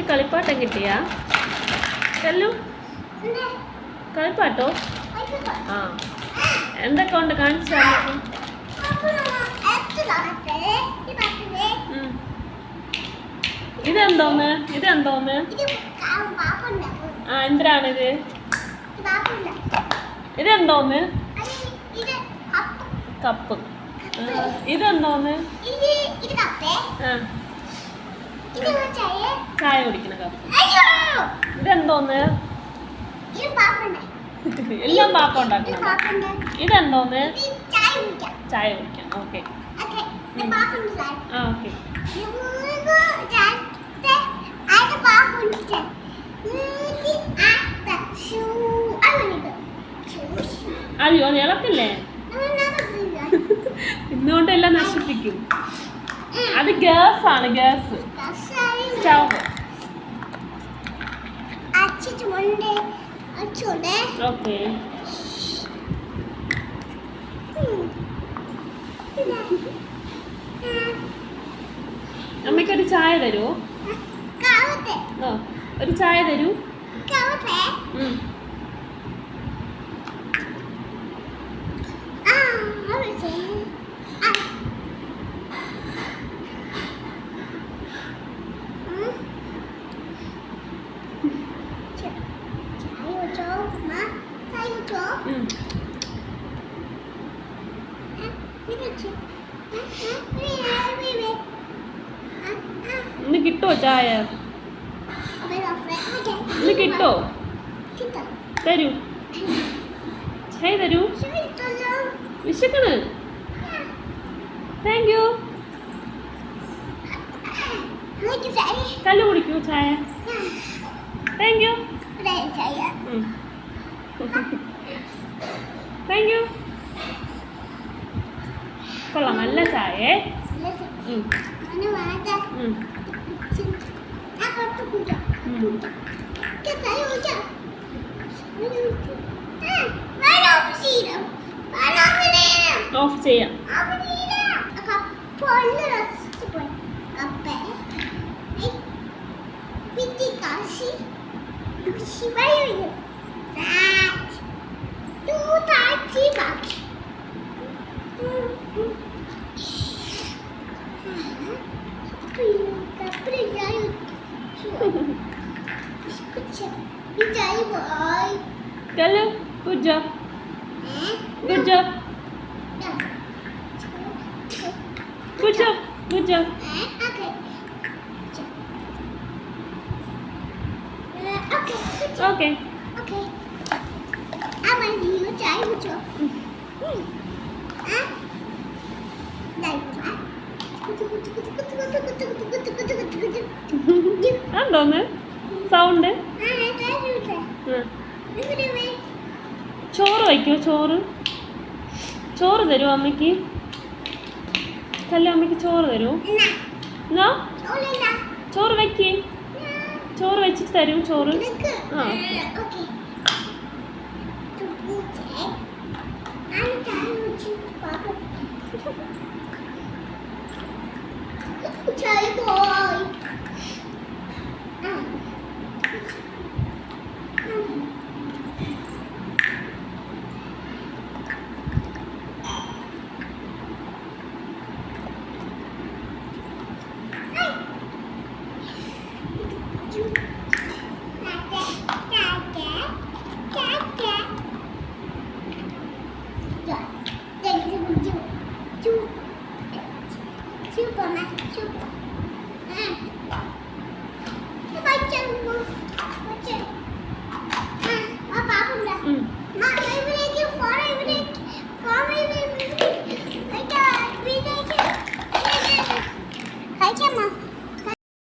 അമ്മയ്ക്ക് കളിപ്പാട്ടം കിട്ടിയാ ചെല്ലു കളിപ്പാട്ടോ ആ എന്തൊക്കെ ഉണ്ട് കാണിച്ചു ഇതെന്തോന്ന് ആ എന്തിനാണിത് ഇതെന്തോന്ന് കപ്പ് ഇതെന്തോന്ന് ചായ കുടിക്കുന്ന കപ്പ് ഇതെന്തോന്ന് എല്ലാം പാപ്പ ഉണ്ടാക്കണം ഇതെന്തോന്ന് ചായ കുടിക്കാം ഓക്കെ ആ ഓക്കെ അയ്യോ അത് ഇളക്കില്ലേ ഇന്നുകൊണ്ട് എല്ലാം നശിപ്പിക്കും അത് ഗ്യാസ് ആണ് ഗ്യാസ് സ്റ്റവ് ഓക്കെ അമ്മയ്ക്കൊരു ചായ തരുമോ ഒരു ചായ തരൂ ഇന്ന് കിട്ടുമോ ചായ ഇന്ന് കിട്ടോ തരൂ ചായ തരൂ വിശക്കണ് താങ്ക് യു കല്ലു കുടിക്കൂ ചായ താങ്ക് യു താങ്ക് യു കൊള്ളാം നല്ല ചായ ഓഫ് ചെയ്യാം Hello, good job. Good job. Good job. Good job. Okay. Okay. Ama you try good job. എന്തോന്ന് സൗണ്ട് ചോറ് വയ്ക്കോ ചോറ് തരുമോ അമ്മയ്ക്ക് അമ്മയ്ക്ക് ചോറ് തരുമോ എന്നാ ചോറ് വയ്ക്കേ ചോറ് വെച്ചിട്ട് തരൂ ചോറ് ആ Yeah.